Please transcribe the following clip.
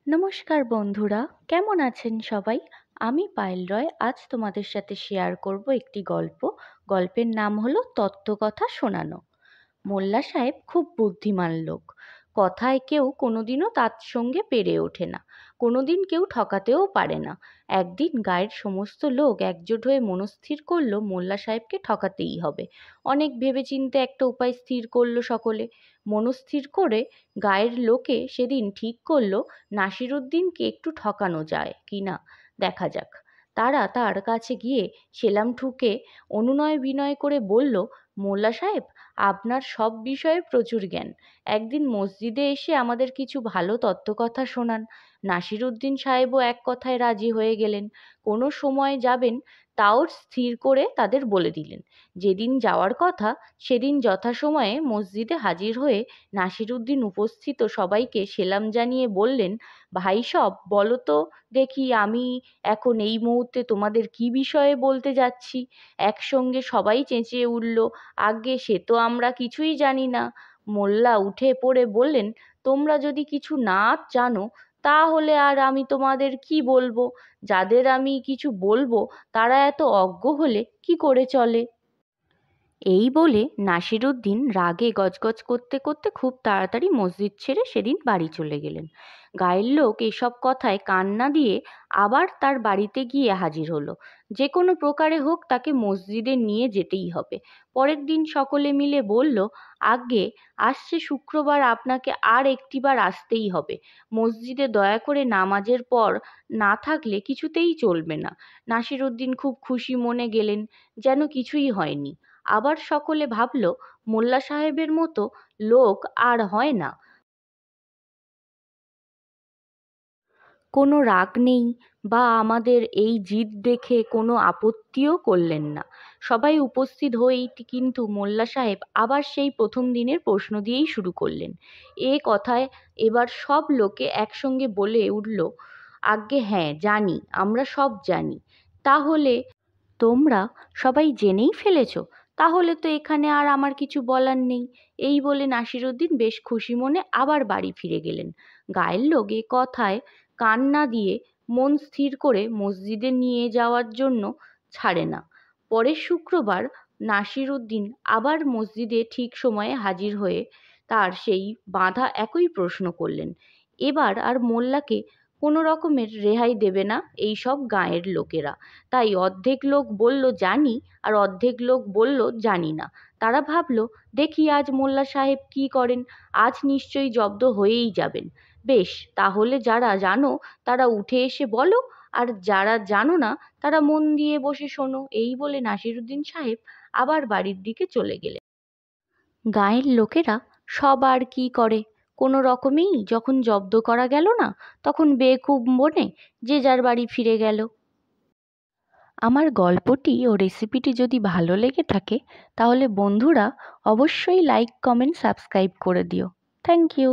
নমস্কার বন্ধুরা, কেমন আছেন সবাই? আমি পায়েল রয়। আজ তোমাদের সাথে শেয়ার করব একটি গল্প। গল্পের নাম হলো তত্ত্বকথা শোনানো। মোল্লা সাহেব খুব বুদ্ধিমান লোক। কথায় কেউ কোনোদিনও তার সঙ্গে পেরে ওঠে না, কোনোদিন কেউ ঠকাতেও পারে না। একদিন গায়ের সমস্ত লোক একজোট হয়ে মনস্থির করলো মোল্লা সাহেবকে ঠকাতেই হবে। অনেক ভেবেচিন্তে একটা উপায় স্থির করলো সকলে। মনস্থির করে গায়ের লোকে সেদিন ঠিক করলো নাসিরুদ্দিনকে একটু ঠকানো যায় কি না দেখা যাক। তারা তার কাছে গিয়ে সেলাম ঠুকে অনুনয় বিনয় করে বলল, মোল্লা সাহেব, আপনার সব বিষয়ে প্রচুর জ্ঞান। একদিন মসজিদে এসে আমাদের কিছু ভালো তত্ত্বকথা শোনান। নাসিরুদ্দিন সাহেবও এক কথায় রাজি হয়ে গেলেন। কোনো সময় যাবেন তাও স্থির করে তাদের বলে দিলেন। যেদিন যাওয়ার কথা সেদিন যথাসময়ে মসজিদে হাজির হয়ে নাসিরুদ্দিন উপস্থিত সবাইকে সেলাম জানিয়ে বললেন, ভাই সব বলো তো দেখি, আমি এখন এই মুহূর্তে তোমাদের কি বিষয়ে বলতে যাচ্ছি। একসঙ্গে সবাই চেঁচিয়ে উঠল, আজ্ঞে সে তো আমরা কিছুই জানি না। মোল্লা উঠে পড়ে বললেন, তোমরা যদি কিছু না জানো তাহলে আর আমি তোমাদের কি বলবো? যাদের আমি কিছু বলবো তারা এত অজ্ঞ হলে কি করে চলে? এই বলে নাসিরুদ্দিন রাগে গজগজ করতে করতে খুব তাড়াতাড়ি মসজিদ ছেড়ে সেদিন বাড়ি চলে গেলেন। গায়ের লোক এসব কথায় কান না দিয়ে আবার তার বাড়িতে গিয়ে হাজির হলো। যে কোনো প্রকারে হোক তাকে মসজিদে নিয়ে যেতেই হবে। পরের দিন সকলে মিলে বলল, আজ্ঞে আসছে শুক্রবার আপনাকে আর একটিবার আসতেই হবে। মসজিদে দয়া করে নামাজের পর না থাকলে কিছুতেই চলবে না। নাসিরুদ্দিন খুব খুশি মনে গেলেন, যেন কিছুই হয়নি। আবার সকলে ভাবল, মোল্লা সাহেবের মতো লোক আর হয় না। কোনো রাগ নেই বা আমাদের এই জিদ দেখে কোনো আপত্তিও করলেন না। সবাই উপস্থিত হয়েই কিন্তু মোল্লা সাহেব আবার সেই প্রথম দিনের প্রশ্ন দিয়েই শুরু করলেন। এ কথায় এবার সব লোকে একসঙ্গে বলে উঠল, আজ্ঞে হ্যাঁ জানি, আমরা সব জানি। তাহলে তোমরা সবাই জেনেই ফেলেছ, তাহলে তো এখানে আর আমার কিছু বলার নেই। এই বলে নাসিরুদ্দিন বেশ খুশি মনে আবার বাড়ি ফিরে গেলেন। গায়ের লোক এ কথায় কান না দিয়ে মন স্থির করে মসজিদে নিয়ে যাওয়ার জন্য ছাড়ে না। পরের শুক্রবার নাসিরুদ্দিন আবার মসজিদে ঠিক সময়ে হাজির হয়ে তার সেই বাঁধা একই প্রশ্ন করলেন। এবার আর মোল্লাকে কোনো রকমের রেহাই দেবে না এই সব গাঁয়ের লোকেরা। তাই অর্ধেক লোক বলল জানি, আর অর্ধেক লোক বলল জানি না। তারা ভাবল, দেখি আজ মোল্লা সাহেব কি করেন, আজ নিশ্চয়ই জব্দ হয়েই যাবেন। বেশ, তাহলে যারা জানো তারা উঠে এসে বলো, আর যারা জানো না তারা মন দিয়ে বসে শোনো। এই বলে নাসিরুদ্দিন সাহেব আবার বাড়ির দিকে চলে গেলেন। গাঁয়ের লোকেরা সব আর কি করে, কোনো রকমেই যখন জব্দ করা গেল না তখন বেকুব বনে যে যার বাড়ি ফিরে গেল। আমার গল্পটি ও রেসিপিটি যদি ভালো লেগে থাকে তাহলে বন্ধুরা অবশ্যই লাইক, কমেন্ট, সাবস্ক্রাইব করে দিও। Thank you.